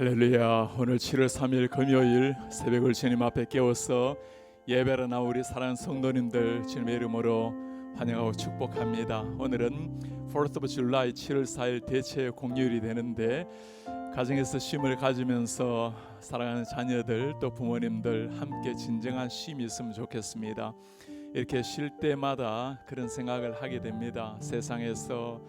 할렐루야. 오늘 7월 3일 금요일 새벽을 주님 앞에 깨워서 예배로 나온 우리 사랑하는 성도님들 주님의 이름으로 환영하고 축복합니다. 오늘은 4th of July 7월 4일 대체 공휴일이 되는데 가정에서 쉼을 가지면서 사랑하는 자녀들 또 부모님들 함께 진정한 쉼이 있으면 좋겠습니다. 이렇게 쉴 때마다 그런 생각을 하게 됩니다. 세상에서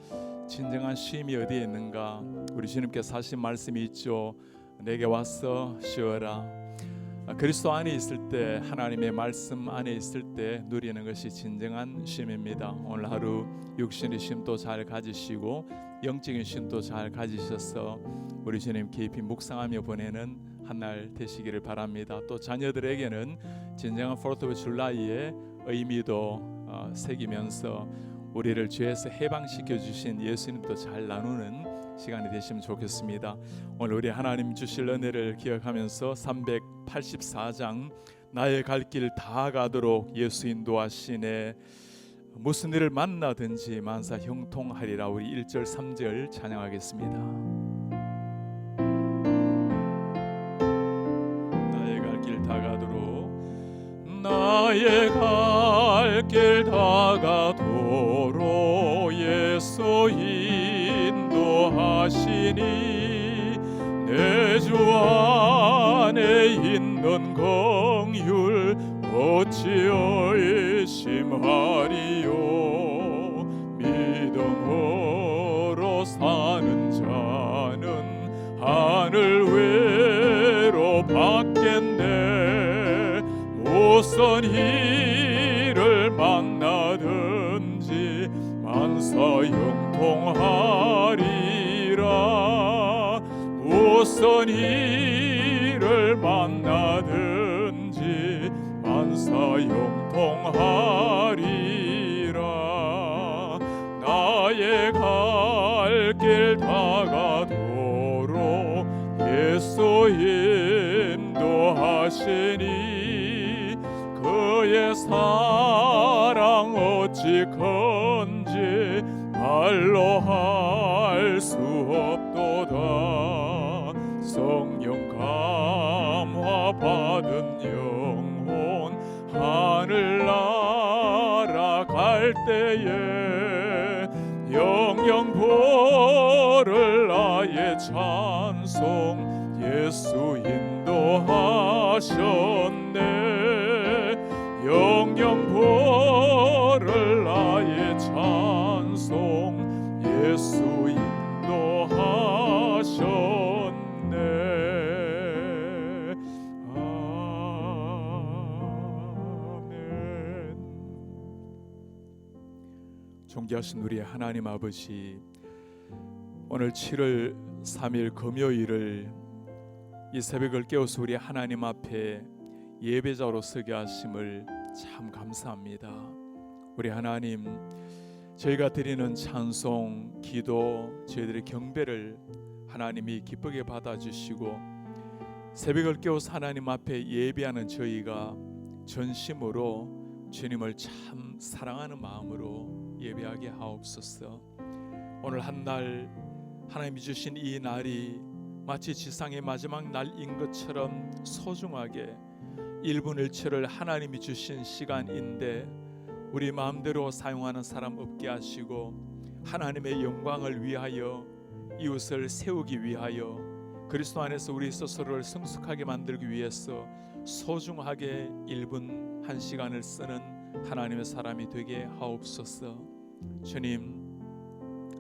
진정한 쉼이 어디에 있는가? 우리 주님께서 하신 말씀이 있죠. 내게 와서 쉬어라. 그리스도 안에 있을 때, 하나님의 말씀 안에 있을 때 누리는 것이 진정한 쉼입니다. 오늘 하루 육신의 쉼도 잘 가지시고 영적인 쉼도 잘 가지셔서 우리 주님 깊이 묵상하며 보내는 한 날 되시기를 바랍니다. 또 자녀들에게는 진정한 4th of July의 의미도 새기면서 우리를 죄에서 해방시켜 주신 예수님도 잘 나누는 시간이 되시면 좋겠습니다. 오늘 우리 하나님 주실 은혜를 기억하면서 384장 나의 갈 길 다 가도록 예수 인도하시네. 무슨 일을 만나든지 만사 형통하리라. 우리 1절 3절 찬양하겠습니다. 나의 갈 길 다 가도록 나의 갈 길 다 가도록 예수 인도하시니 내 주 안에 있는 긍휼 어찌 의심하리요. 믿음으로 사는 자는 하늘 외로 받겠네. 무슨 일을 만나든지 만사 형통하리라. 무슨 일을 만나든지 만사 형통하리라. 나의 갈 길 다 가도록 예수 인도하시니 그의 사랑 어찌 큰지 말로 할 수 없도다. 성령 감화 받은 영혼 하늘나라 갈 때에 영영 부를 나의 찬송 예수 인도하셨네. 영영 부를 나의 찬송 예수 인도하셨네. 아멘. 존귀하신 우리 하나님 아버지, 오늘 7월 3일 금요일을 이 새벽을 깨워서 우리 하나님 앞에 예배자로 서게 하심을 참 감사합니다. 우리 하나님, 저희가 드리는 찬송, 기도, 저희들의 경배를 하나님이 기쁘게 받아주시고 새벽을 깨워서 하나님 앞에 예배하는 저희가 전심으로 주님을 참 사랑하는 마음으로 예배하게 하옵소서. 오늘 한 날 하나님이 주신 이 날이 마치 지상의 마지막 날인 것처럼 소중하게 1분 1초를 하나님이 주신 시간인데 우리 마음대로 사용하는 사람 없게 하시고 하나님의 영광을 위하여 이웃을 세우기 위하여 그리스도 안에서 우리 스스로를 성숙하게 만들기 위해서 소중하게 1분 1시간을 쓰는 하나님의 사람이 되게 하옵소서. 주님,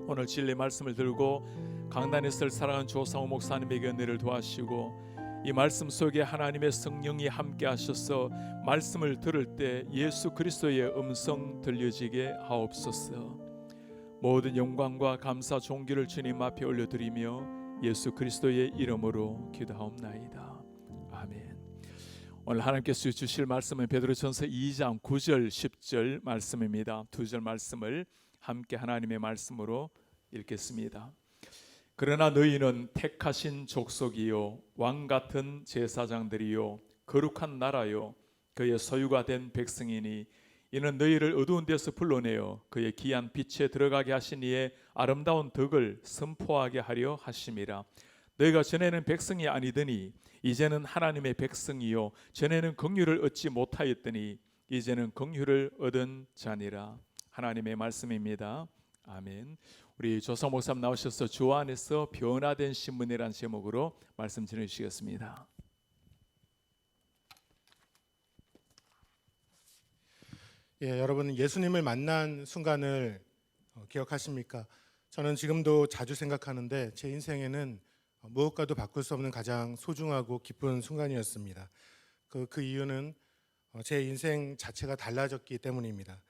오늘 진리 말씀을 들고 강단에 설 사랑하는 조상우 목사님에게 은혜를 도와주시고 이 말씀 속에 하나님의 성령이 함께 하셔서 말씀을 들을 때 예수 그리스도의 음성 들려지게 하옵소서. 모든 영광과 감사 존귀를 주님 앞에 올려드리며 예수 그리스도의 이름으로 기도하옵나이다. 아멘. 오늘 하나님께서 주실 말씀은 베드로전서 2장 9절 10절 말씀입니다. 두 절 말씀을 함께 하나님의 말씀으로 읽겠습니다. 그러나 너희는 택하신 족속이요 왕같은 제사장들이요 거룩한 나라요 그의 소유가 된 백성이니 이는 너희를 어두운 데서 불러내어 그의 귀한 빛에 들어가게 하신 이의 아름다운 덕을 선포하게 하려 하심이라. 너희가 전에는 백성이 아니더니 이제는 하나님의 백성이요 전에는 긍휼을 얻지 못하였더니 이제는 긍휼을 얻은 자니라. 하나님의 말씀입니다. 아멘. 우리 조사 목사님 나오셔서 주 안에서 변화된 신문이라는 제목으로 말씀 전해주시겠습니다. 여러분 예수님을 만난 순간을 기억하십니까? 저는 지금도 자주 생각하는데 제 인생에는 무엇과도 바꿀 수 없는 가장 소중하고 기쁜 순간이었습니다. 그 이유는 제 인생 자체가 달라졌기 때문입니다.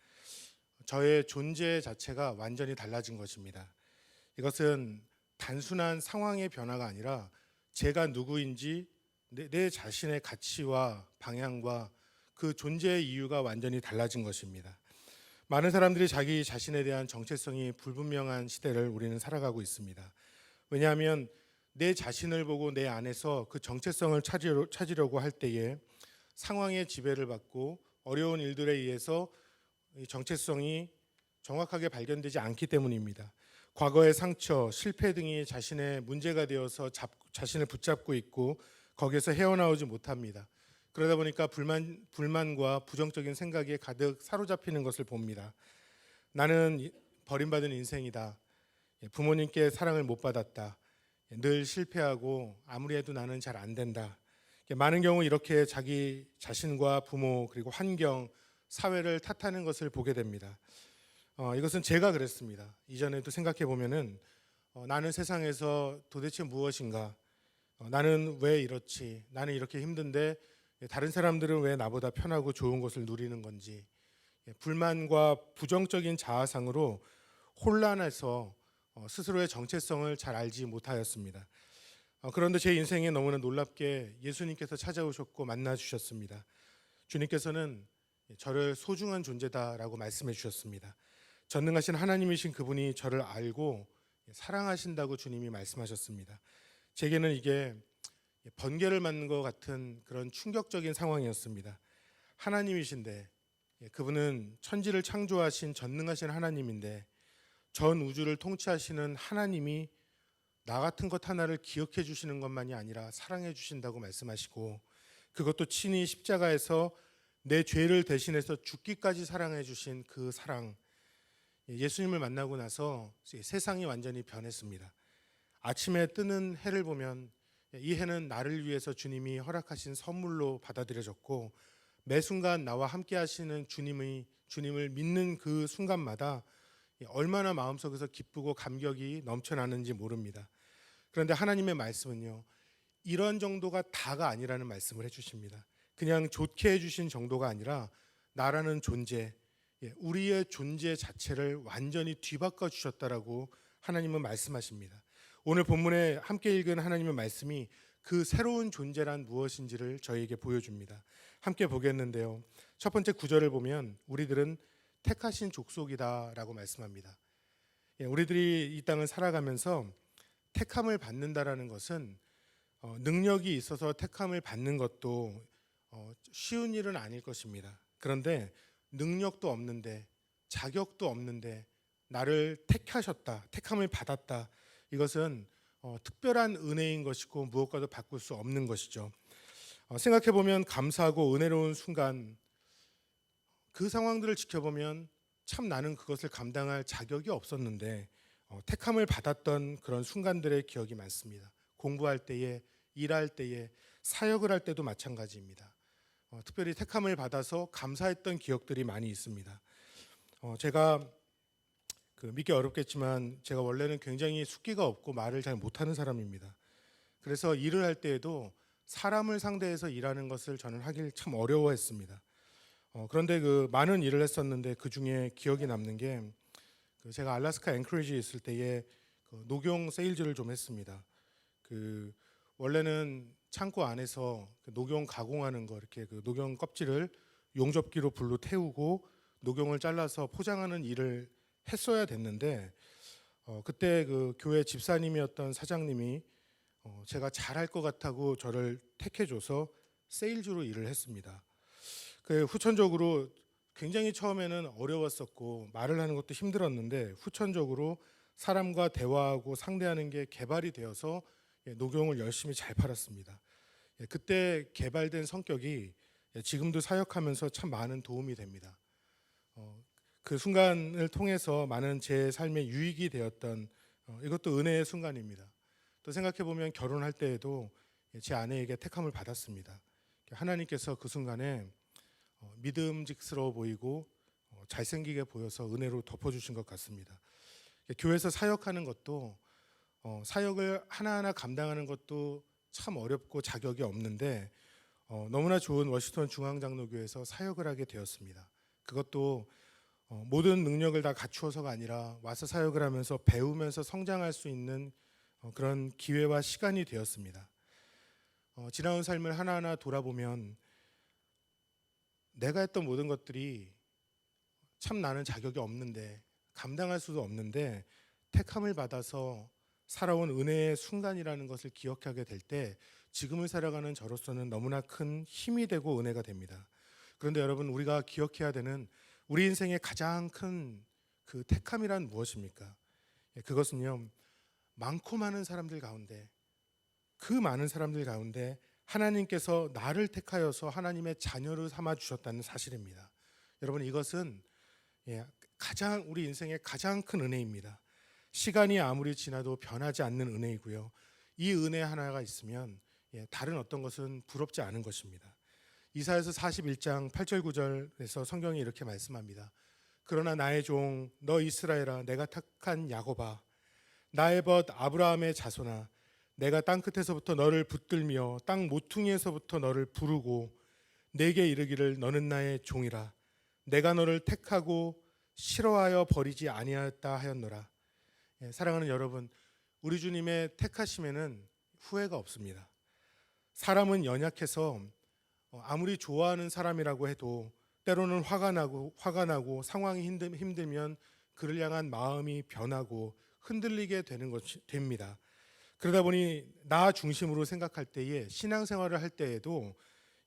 저의 존재 자체가 완전히 달라진 것입니다. 이것은 단순한 상황의 변화가 아니라 제가 누구인지 내 자신의 가치와 방향과 그 존재의 이유가 완전히 달라진 것입니다. 많은 사람들이 자기 자신에 대한 정체성이 불분명한 시대를 우리는 살아가고 있습니다. 왜냐하면 내 자신을 보고 내 안에서 그 정체성을 찾으려고 할 때에 상황의 지배를 받고 어려운 일들에 의해서 이 정체성이 정확하게 발견되지 않기 때문입니다. 과거의 상처, 실패 등이 자신의 문제가 되어서 자신을 붙잡고 있고 거기에서 헤어나오지 못합니다. 그러다 보니까 불만과 부정적인 생각에 가득 사로잡히는 것을 봅니다. 나는 버림받은 인생이다. 부모님께 사랑을 못 받았다. 늘 실패하고 아무리 해도 나는 잘 안 된다. 많은 경우 이렇게 자기 자신과 부모 그리고 환경, 사회를 탓하는 것을 보게 됩니다. 이것은 제가 그랬습니다. 이전에도 생각해 보면은 나는 세상에서 도대체 무엇인가? 나는 왜 이렇지? 나는 이렇게 힘든데 다른 사람들은 왜 나보다 편하고 좋은 것을 누리는 건지, 불만과 부정적인 자아상으로 혼란해서 스스로의 정체성을 잘 알지 못하였습니다. 그런데 제 인생에 너무나 놀랍게 예수님께서 찾아오셨고 만나 주셨습니다. 주님께서는 저를 소중한 존재다라고 말씀해 주셨습니다. 전능하신 하나님이신 그분이 저를 알고 사랑하신다고 주님이 말씀하셨습니다. 제게는 이게 번개를 맞는 것 같은 그런 충격적인 상황이었습니다. 하나님이신데, 그분은 천지를 창조하신 전능하신 하나님인데 전 우주를 통치하시는 하나님이 나 같은 것 하나를 기억해 주시는 것만이 아니라 사랑해 주신다고 말씀하시고, 그것도 친히 십자가에서 내 죄를 대신해서 죽기까지 사랑해 주신 그 사랑, 예수님을 만나고 나서 세상이 완전히 변했습니다. 아침에 뜨는 해를 보면 이 해는 나를 위해서 주님이 허락하신 선물로 받아들여졌고, 매 순간 나와 함께 하시는 주님을 믿는 그 순간마다 얼마나 마음속에서 기쁘고 감격이 넘쳐나는지 모릅니다. 그런데 하나님의 말씀은요, 이런 정도가 다가 아니라는 말씀을 해주십니다. 그냥 좋게 해주신 정도가 아니라 나라는 존재, 우리의 존재 자체를 완전히 뒤바꿔 주셨다라고 하나님은 말씀하십니다. 오늘 본문에 함께 읽은 하나님의 말씀이 그 새로운 존재란 무엇인지를 저희에게 보여줍니다. 함께 보겠는데요. 첫 번째 구절을 보면 우리들은 택하신 족속이다라고 말씀합니다. 우리들이 이 땅을 살아가면서 택함을 받는다라는 것은 능력이 있어서 택함을 받는 것도 쉬운 일은 아닐 것입니다. 그런데 능력도 없는데 자격도 없는데 나를 택하셨다, 택함을 받았다. 이것은 특별한 은혜인 것이고 무엇과도 바꿀 수 없는 것이죠. 생각해 보면 감사하고 은혜로운 순간, 그 상황들을 지켜보면 참 나는 그것을 감당할 자격이 없었는데 택함을 받았던 그런 순간들의 기억이 많습니다. 공부할 때에, 일할 때에, 사역을 할 때도 마찬가지입니다. 특별히 택함을 받아서 감사했던 기억들이 많이 있습니다. 제가 믿기 어렵겠지만 제가 원래는 굉장히 숫기가 없고 말을 잘 못하는 사람입니다. 그래서 일을 할 때에도 사람을 상대해서 일하는 것을 저는 하길 참 어려워했습니다. 그런데 많은 일을 했었는데 그 중에 기억이 남는 게 제가 알래스카 앵커리지에 있을 때에 녹용 세일즈를 좀 했습니다. 원래는 창고 안에서 녹용 가공하는 거, 이렇게 녹용 껍질을 용접기로 불로 태우고 녹용을 잘라서 포장하는 일을 했어야 됐는데 그때 교회 집사님이었던 사장님이 제가 잘할 것 같다고 저를 택해줘서 세일즈로 일을 했습니다. 후천적으로 굉장히 처음에는 어려웠었고 말을 하는 것도 힘들었는데 후천적으로 사람과 대화하고 상대하는 게 개발이 되어서 녹용을 열심히 잘 팔았습니다. 그때 개발된 성격이 지금도 사역하면서 참 많은 도움이 됩니다. 그 순간을 통해서 많은 제 삶에 유익이 되었던 이것도 은혜의 순간입니다. 또 생각해 보면 결혼할 때에도 제 아내에게 택함을 받았습니다. 하나님께서 그 순간에 믿음직스러워 보이고 잘생기게 보여서 은혜로 덮어주신 것 같습니다. 교회에서 사역하는 것도 사역을 하나하나 감당하는 것도 참 어렵고 자격이 없는데 너무나 좋은 워싱턴 중앙장로교회에서 사역을 하게 되었습니다. 그것도 모든 능력을 다 갖추어서가 아니라 와서 사역을 하면서 배우면서 성장할 수 있는 그런 기회와 시간이 되었습니다. 지나온 삶을 하나하나 돌아보면 내가 했던 모든 것들이 참 나는 자격이 없는데 감당할 수도 없는데 택함을 받아서 살아온 은혜의 순간이라는 것을 기억하게 될 때 지금을 살아가는 저로서는 너무나 큰 힘이 되고 은혜가 됩니다. 그런데 여러분, 우리가 기억해야 되는 우리 인생의 가장 큰 그 택함이란 무엇입니까? 그것은요, 많고 많은 사람들 가운데, 그 많은 사람들 가운데 하나님께서 나를 택하여서 하나님의 자녀를 삼아 주셨다는 사실입니다. 여러분, 이것은 가장 우리 인생의 가장 큰 은혜입니다. 시간이 아무리 지나도 변하지 않는 은혜이고요. 이 은혜 하나가 있으면 다른 어떤 것은 부럽지 않은 것입니다. 이사야서 41장 8절 9절에서 성경이 이렇게 말씀합니다. 그러나 나의 종 너 이스라엘아, 내가 택한 야곱아, 나의 벗 아브라함의 자손아, 내가 땅 끝에서부터 너를 붙들며 땅 모퉁이에서부터 너를 부르고 내게 이르기를 너는 나의 종이라. 내가 너를 택하고 싫어하여 버리지 아니하였다 하였노라. 사랑하는 여러분, 우리 주님의 택하심에는 후회가 없습니다. 사람은 연약해서 아무리 좋아하는 사람이라고 해도 때로는 화가 나고 상황이 힘들면 그를 향한 마음이 변하고 흔들리게 되는 것이 됩니다. 그러다 보니 나 중심으로 생각할 때에 신앙생활을 할 때에도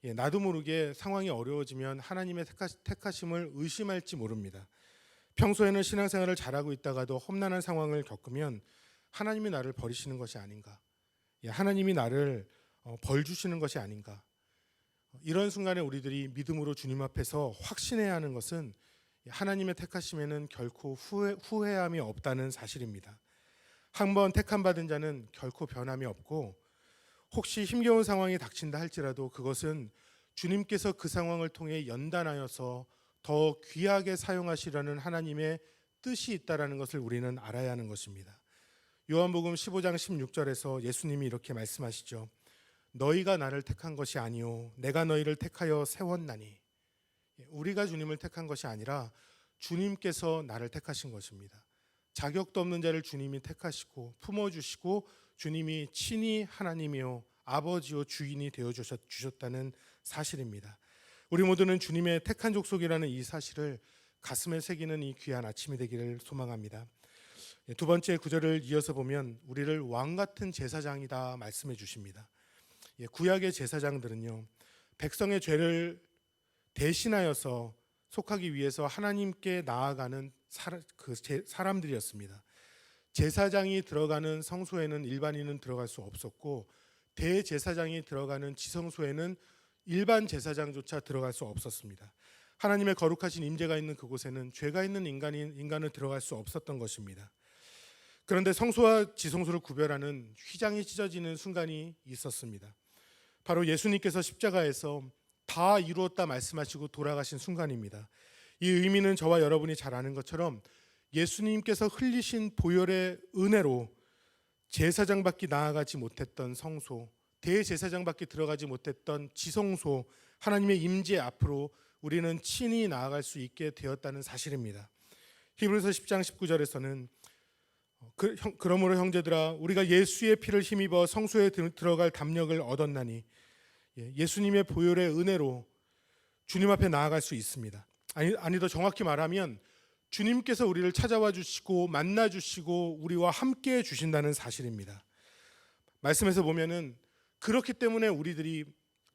나도 모르게 상황이 어려워지면 하나님의 택하심을 의심할지 모릅니다. 평소에는 신앙생활을 잘하고 있다가도 험난한 상황을 겪으면 하나님이 나를 버리시는 것이 아닌가, 하나님이 나를 벌 주시는 것이 아닌가, 이런 순간에 우리들이 믿음으로 주님 앞에서 확신해야 하는 것은 하나님의 택하심에는 결코 후회함이 없다는 사실입니다. 한번 택함 받은 자는 결코 변함이 없고, 혹시 힘겨운 상황이 닥친다 할지라도 그것은 주님께서 그 상황을 통해 연단하여서 더 귀하게 사용하시려는 하나님의 뜻이 있다라는 것을 우리는 알아야 하는 것입니다. 요한복음 15장 16절에서 예수님이 이렇게 말씀하시죠. 너희가 나를 택한 것이 아니요 내가 너희를 택하여 세웠나니. 우리가 주님을 택한 것이 아니라 주님께서 나를 택하신 것입니다. 자격도 없는 자를 주님이 택하시고 품어주시고 주님이 친히 하나님이요 아버지요 주인이 되어주셨다는 사실입니다. 우리 모두는 주님의 택한 족속이라는 이 사실을 가슴에 새기는 이 귀한 아침이 되기를 소망합니다. 두 번째 구절을 이어서 보면 우리를 왕같은 제사장이다 말씀해 주십니다. 구약의 제사장들은요, 백성의 죄를 대신하여서 속하기 위해서 하나님께 나아가는 사람들이었습니다. 제사장이 들어가는 성소에는 일반인은 들어갈 수 없었고, 대제사장이 들어가는 지성소에는 일반 제사장조차 들어갈 수 없었습니다. 하나님의 거룩하신 임재가 있는 그곳에는 죄가 있는 인간은 들어갈 수 없었던 것입니다. 그런데 성소와 지성소를 구별하는 휘장이 찢어지는 순간이 있었습니다. 바로 예수님께서 십자가에서 다 이루었다 말씀하시고 돌아가신 순간입니다. 이 의미는 저와 여러분이 잘 아는 것처럼 예수님께서 흘리신 보혈의 은혜로 제사장밖에 나아가지 못했던 성소, 대제사장밖에 들어가지 못했던 지성소, 하나님의 임재 앞으로 우리는 친히 나아갈 수 있게 되었다는 사실입니다. 히브리서 10장 19절에서는 그러므로 형제들아 우리가 예수의 피를 힘입어 성소에 들어갈 담력을 얻었나니, 예수님의 보혈의 은혜로 주님 앞에 나아갈 수 있습니다. 아니 더 정확히 말하면 주님께서 우리를 찾아와 주시고 만나 주시고 우리와 함께 해 주신다는 사실입니다. 말씀에서 보면은 그렇기 때문에 우리들이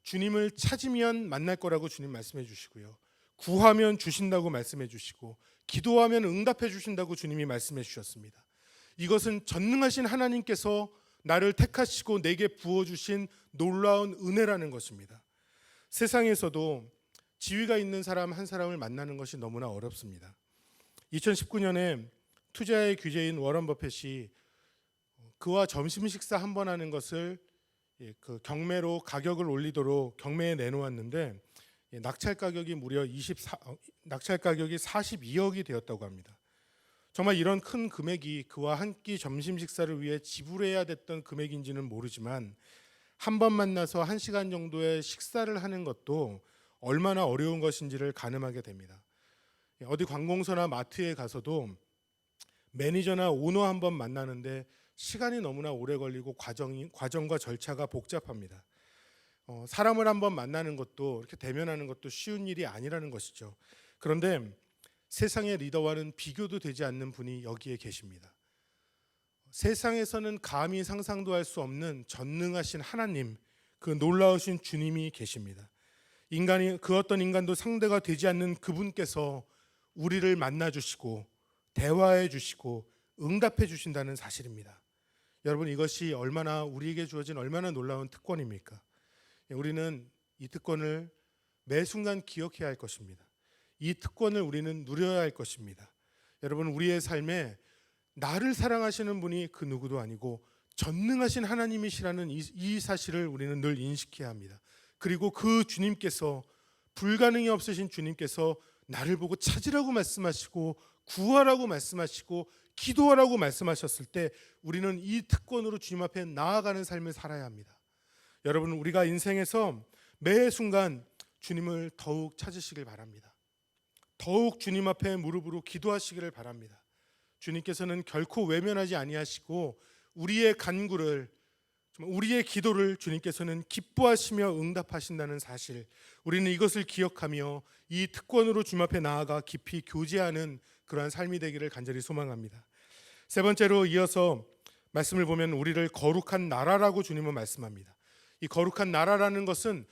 주님을 찾으면 만날 거라고 주님 말씀해 주시고요, 구하면 주신다고 말씀해 주시고, 기도하면 응답해 주신다고 주님이 말씀해 주셨습니다. 이것은 전능하신 하나님께서 나를 택하시고 내게 부어주신 놀라운 은혜라는 것입니다. 세상에서도 지위가 있는 사람 한 사람을 만나는 것이 너무나 어렵습니다. 2019년에 투자의 규제인 워런 버핏이 그와 점심 식사 한 번 하는 것을 그 경매로 가격을 올리도록 경매에 내놓았는데 낙찰 가격이 무려 42억이 되었다고 합니다. 정말 이런 큰 금액이 그와 한 끼 점심 식사를 위해 지불해야 됐던 금액인지는 모르지만 한 번 만나서 1시간 정도의 식사를 하는 것도 얼마나 어려운 것인지를 가늠하게 됩니다. 어디 관공서나 마트에 가서도 매니저나 오너 한 번 만나는데 시간이 너무나 오래 걸리고 과정과 절차가 복잡합니다. 사람을 한번 만나는 것도 이렇게 대면하는 것도 쉬운 일이 아니라는 것이죠. 그런데 세상의 리더와는 비교도 되지 않는 분이 여기에 계십니다. 세상에서는 감히 상상도 할 수 없는 전능하신 하나님, 그 놀라우신 주님이 계십니다. 그 어떤 인간도 상대가 되지 않는 그분께서 우리를 만나 주시고 대화해 주시고 응답해 주신다는 사실입니다. 여러분, 이것이 우리에게 주어진 얼마나 놀라운 특권입니까? 우리는 이 특권을 매 순간 기억해야 할 것입니다. 이 특권을 우리는 누려야 할 것입니다. 여러분, 우리의 삶에 나를 사랑하시는 분이 그 누구도 아니고 전능하신 하나님이시라는 이 사실을 우리는 늘 인식해야 합니다. 그리고 그 주님께서, 불가능이 없으신 주님께서 나를 보고 찾으라고 말씀하시고 구하라고 말씀하시고 기도하라고 말씀하셨을 때 우리는 이 특권으로 주님 앞에 나아가는 삶을 살아야 합니다. 여러분, 우리가 인생에서 매 순간 주님을 더욱 찾으시길 바랍니다. 더욱 주님 앞에 무릎으로 기도하시기를 바랍니다. 주님께서는 결코 외면하지 아니하시고 우리의 간구를, 우리의 기도를 주님께서는 기뻐하시며 응답하신다는 사실, 우리는 이것을 기억하며 이 특권으로 주님 앞에 나아가 깊이 교제하는 그러한 삶이 되기를 간절히 소망합니다. 세 번째로 이어서 말씀을 보면 우리를 거룩한 나라라고 주님은 말씀합니다. 이 거룩한 나라라는 것은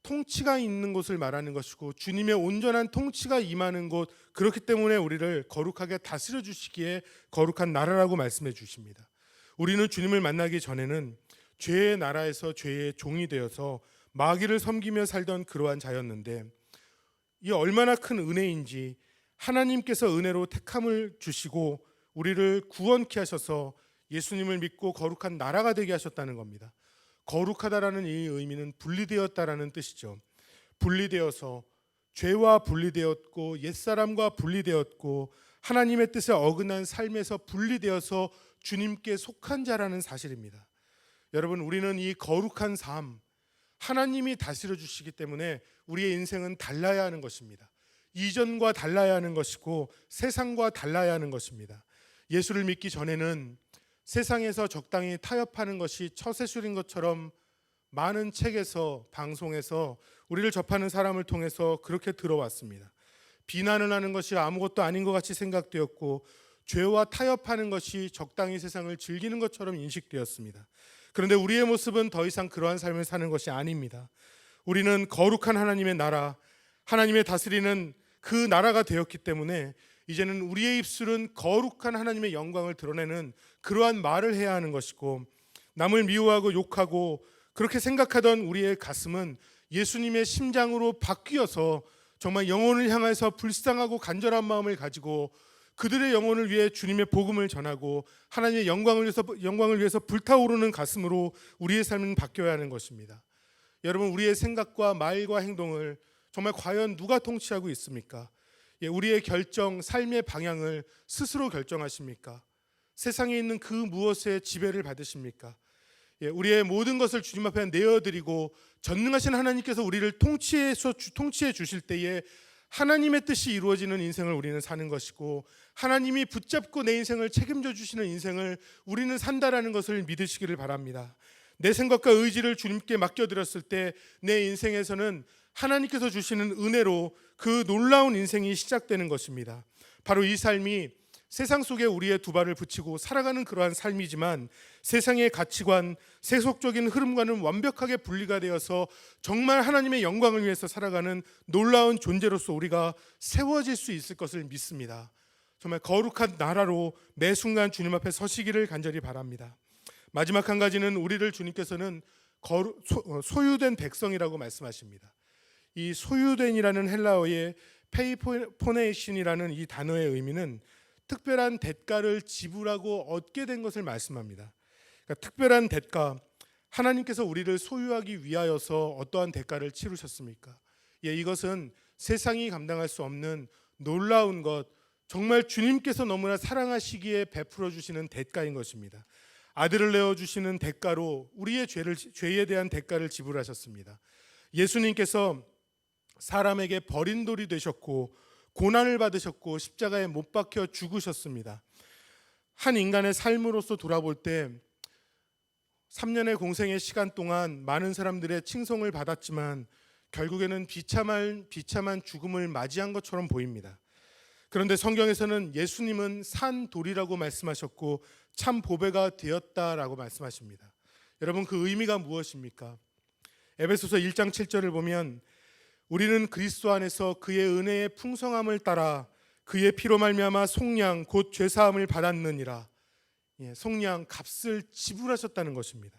통치가 있는 곳을 말하는 것이고 주님의 온전한 통치가 임하는 곳, 그렇기 때문에 우리를 거룩하게 다스려 주시기에 거룩한 나라라고 말씀해 주십니다. 우리는 주님을 만나기 전에는 죄의 나라에서 죄의 종이 되어서 마귀를 섬기며 살던 그러한 자였는데, 이 얼마나 큰 은혜인지 하나님께서 은혜로 택함을 주시고 우리를 구원케 하셔서 예수님을 믿고 거룩한 나라가 되게 하셨다는 겁니다. 거룩하다라는 이 의미는 분리되었다라는 뜻이죠. 분리되어서 죄와 분리되었고 옛사람과 분리되었고 하나님의 뜻에 어긋난 삶에서 분리되어서 주님께 속한 자라는 사실입니다. 여러분, 우리는 이 거룩한 삶, 하나님이 다스려 주시기 때문에 우리의 인생은 달라야 하는 것입니다. 이전과 달라야 하는 것이고 세상과 달라야 하는 것입니다. 예수를 믿기 전에는 세상에서 적당히 타협하는 것이 처세술인 것처럼 많은 책에서, 방송에서 우리를 접하는 사람을 통해서 그렇게 들어왔습니다. 비난을 하는 것이 아무것도 아닌 것 같이 생각되었고 죄와 타협하는 것이 적당히 세상을 즐기는 것처럼 인식되었습니다. 그런데 우리의 모습은 더 이상 그러한 삶을 사는 것이 아닙니다. 우리는 거룩한 하나님의 나라, 하나님의 다스리는 그 나라가 되었기 때문에 이제는 우리의 입술은 거룩한 하나님의 영광을 드러내는 그러한 말을 해야 하는 것이고, 남을 미워하고 욕하고 그렇게 생각하던 우리의 가슴은 예수님의 심장으로 바뀌어서 정말 영혼을 향해서 불쌍하고 간절한 마음을 가지고 그들의 영혼을 위해 주님의 복음을 전하고 하나님의 영광을 위해서 불타오르는 가슴으로 우리의 삶은 바뀌어야 하는 것입니다. 여러분, 우리의 생각과 말과 행동을 정말 과연 누가 통치하고 있습니까? 우리의 결정, 삶의 방향을 스스로 결정하십니까? 세상에 있는 그 무엇에 지배를 받으십니까? 우리의 모든 것을 주님 앞에 내어드리고 전능하신 하나님께서 우리를 통치해 주실 때에 하나님의 뜻이 이루어지는 인생을 우리는 사는 것이고, 하나님이 붙잡고 내 인생을 책임져 주시는 인생을 우리는 산다라는 것을 믿으시기를 바랍니다. 내 생각과 의지를 주님께 맡겨드렸을 때 내 인생에서는 하나님께서 주시는 은혜로 그 놀라운 인생이 시작되는 것입니다. 바로 이 삶이 세상 속에 우리의 두 발을 붙이고 살아가는 그러한 삶이지만, 세상의 가치관, 세속적인 흐름과는 완벽하게 분리가 되어서 정말 하나님의 영광을 위해서 살아가는 놀라운 존재로서 우리가 세워질 수 있을 것을 믿습니다. 정말 거룩한 나라로 매 순간 주님 앞에 서시기를 간절히 바랍니다. 마지막 한 가지는 우리를 주님께서는 소유된 백성이라고 말씀하십니다. 이 소유된이라는 헬라어의 페이포네이신이라는 이 단어의 의미는 특별한 대가를 지불하고 얻게 된 것을 말씀합니다. 그러니까 특별한 대가, 하나님께서 우리를 소유하기 위하여서 어떠한 대가를 치르셨습니까? 이것은 세상이 감당할 수 없는 놀라운 것, 정말 주님께서 너무나 사랑하시기에 베풀어 주시는 대가인 것입니다. 아들을 내어 주시는 대가로 우리의 죄에 대한 대가를 지불하셨습니다. 예수님께서 사람에게 버린 돌이 되셨고 고난을 받으셨고 십자가에 못 박혀 죽으셨습니다. 한 인간의 삶으로서 돌아볼 때 3년의 공생의 시간 동안 많은 사람들의 칭송을 받았지만 결국에는 비참한 죽음을 맞이한 것처럼 보입니다. 그런데 성경에서는 예수님은 산 돌이라고 말씀하셨고 참 보배가 되었다라고 말씀하십니다. 여러분, 그 의미가 무엇입니까? 에베소서 1장 7절을 보면 우리는 그리스도 안에서 그의 은혜의 풍성함을 따라 그의 피로 말미암아 속량 곧 죄사함을 받았느니라. 속량, 값을 지불하셨다는 것입니다.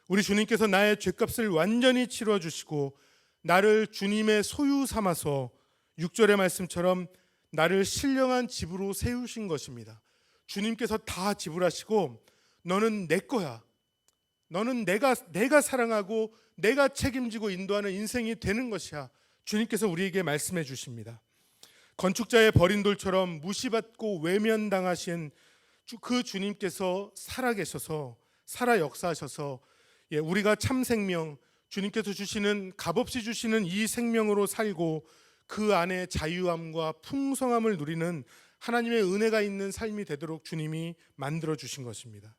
우리 주님께서 나의 죄값을 완전히 치러 주시고 나를 주님의 소유 삼아서 6절의 말씀처럼 나를 신령한 집으로 세우신 것입니다. 주님께서 다 지불하시고 너는 내 거야. 너는 내가 사랑하고 내가 책임지고 인도하는 인생이 되는 것이야. 주님께서 우리에게 말씀해 주십니다. 건축자의 버린 돌처럼 무시받고 외면당하신 그 주님께서 살아계셔서 살아 역사하셔서 우리가 참 생명, 주님께서 주시는 값없이 주시는 이 생명으로 살고 그 안에 자유함과 풍성함을 누리는 하나님의 은혜가 있는 삶이 되도록 주님이 만들어 주신 것입니다.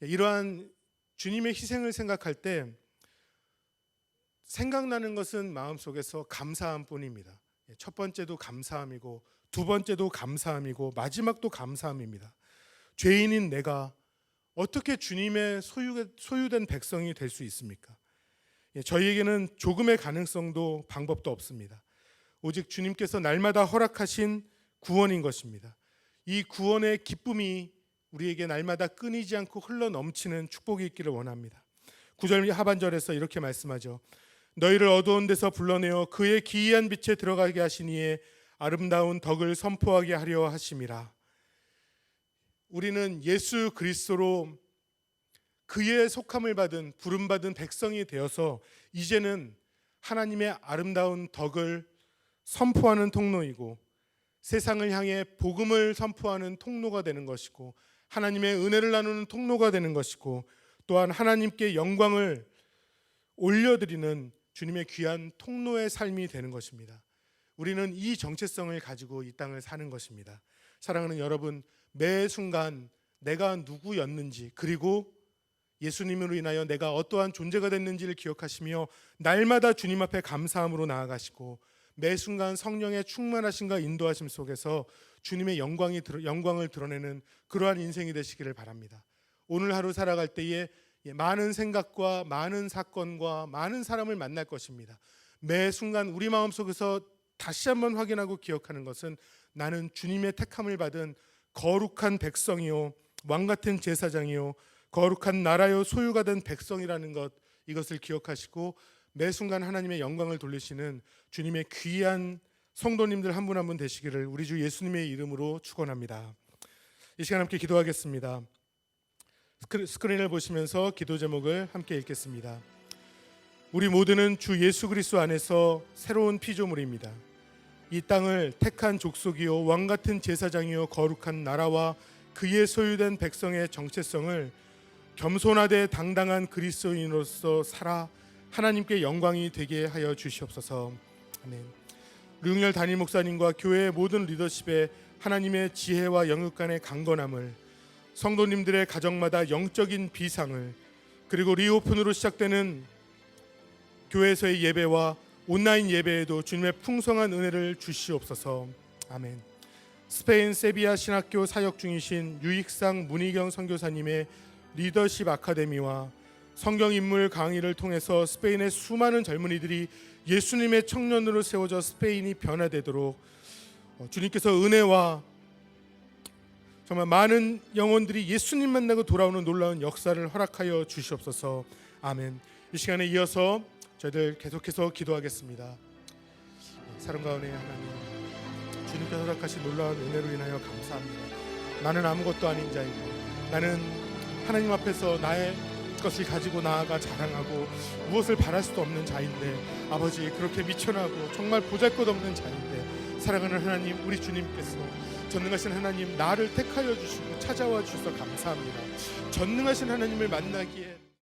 이러한 주님의 희생을 생각할 때 생각나는 것은 마음속에서 감사함 뿐입니다. 첫 번째도 감사함이고 두 번째도 감사함이고 마지막도 감사함입니다. 죄인인 내가 어떻게 주님의 소유된 백성이 될 수 있습니까? 저희에게는 조금의 가능성도 방법도 없습니다. 오직 주님께서 날마다 허락하신 구원인 것입니다. 이 구원의 기쁨이 우리에게 날마다 끊이지 않고 흘러넘치는 축복이 있기를 원합니다. 9절 하반절에서 이렇게 말씀하죠. 너희를 어두운 데서 불러내어 그의 기이한 빛에 들어가게 하시니에 아름다운 덕을 선포하게 하려 하심이라. 우리는 예수 그리스도로 그의 속함을 받은 부름받은 백성이 되어서 이제는 하나님의 아름다운 덕을 선포하는 통로이고 세상을 향해 복음을 선포하는 통로가 되는 것이고 하나님의 은혜를 나누는 통로가 되는 것이고 또한 하나님께 영광을 올려드리는 주님의 귀한 통로의 삶이 되는 것입니다. 우리는 이 정체성을 가지고 이 땅을 사는 것입니다. 사랑하는 여러분, 매 순간 내가 누구였는지 그리고 예수님으로 인하여 내가 어떠한 존재가 됐는지를 기억하시며 날마다 주님 앞에 감사함으로 나아가시고 매 순간 성령의 충만하심과 인도하심 속에서 주님의 영광을 드러내는 그러한 인생이 되시기를 바랍니다. 오늘 하루 살아갈 때에 많은 생각과 많은 사건과 많은 사람을 만날 것입니다. 매 순간 우리 마음속에서 다시 한번 확인하고 기억하는 것은 나는 주님의 택함을 받은 거룩한 백성이요 왕같은 제사장이요 거룩한 나라요 소유가 된 백성이라는 것, 이것을 기억하시고 매 순간 하나님의 영광을 돌리시는 주님의 귀한 성도님들 한 분 한 분 되시기를 우리 주 예수님의 이름으로 축원합니다. 이 시간 함께 기도하겠습니다. 스크린을 보시면서 기도 제목을 함께 읽겠습니다. 우리 모두는 주 예수 그리스도 안에서 새로운 피조물입니다. 이 땅을 택한 족속이요 왕같은 제사장이요 거룩한 나라와 그의 소유된 백성의 정체성을 겸손하되 당당한 그리스도인으로서 살아 하나님께 영광이 되게 하여 주시옵소서. 아멘. 류영렬 담임 목사님과 교회의 모든 리더십에 하나님의 지혜와 영육 간의 강건함을, 성도님들의 가정마다 영적인 비상을, 그리고 리오픈으로 시작되는 교회에서의 예배와 온라인 예배에도 주님의 풍성한 은혜를 주시옵소서. 아멘. 스페인 세비야 신학교 사역 중이신 유익상 문희경 선교사님의 리더십 아카데미와 성경 인물 강의를 통해서 스페인의 수많은 젊은이들이 예수님의 청년으로 세워져 스페인이 변화되도록 주님께서 은혜와 정말 많은 영혼들이 예수님 만나고 돌아오는 놀라운 역사를 허락하여 주시옵소서. 아멘. 이 시간에 이어서 저희들 계속해서 기도하겠습니다. 사랑 가운데 하나님, 주님께서 허락하신 놀라운 은혜로 인하여 감사합니다. 나는 아무것도 아닌 자이고, 나는 하나님 앞에서 나의 것을 가지고 나아가 자랑하고 무엇을 바랄 수도 없는 자인데, 아버지, 그렇게 미천하고 정말 보잘것없는 자인데 사랑하는 하나님, 우리 주님께서 전능하신 하나님, 나를 택하여 주시고 찾아와 주셔서 감사합니다. 전능하신 하나님을 만나기에